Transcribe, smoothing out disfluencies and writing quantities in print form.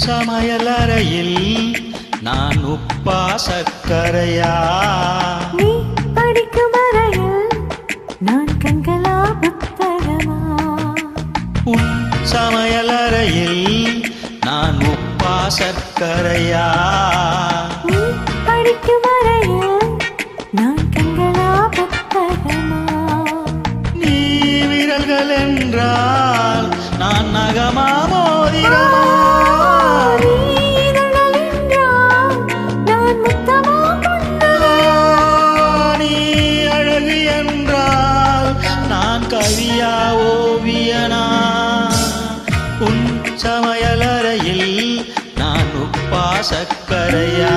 சமையலறையில் நான் உப்பா சர்க்கரையா? நீ படிக்கும் வரையில் நான் கண்களா புத்தகமா? உன் சமையலறையில் நான் உப்பா சர்க்கரையா? நீ படிக்கும் வரையில் நான் கண்களா புத்தகமா? நீ விரல்கள் என்றால் நான் நகமா மோதிரமா? கவியா ஓவியனா? உன் சமையலறையில் நான் உப்பா சர்க்கரையா?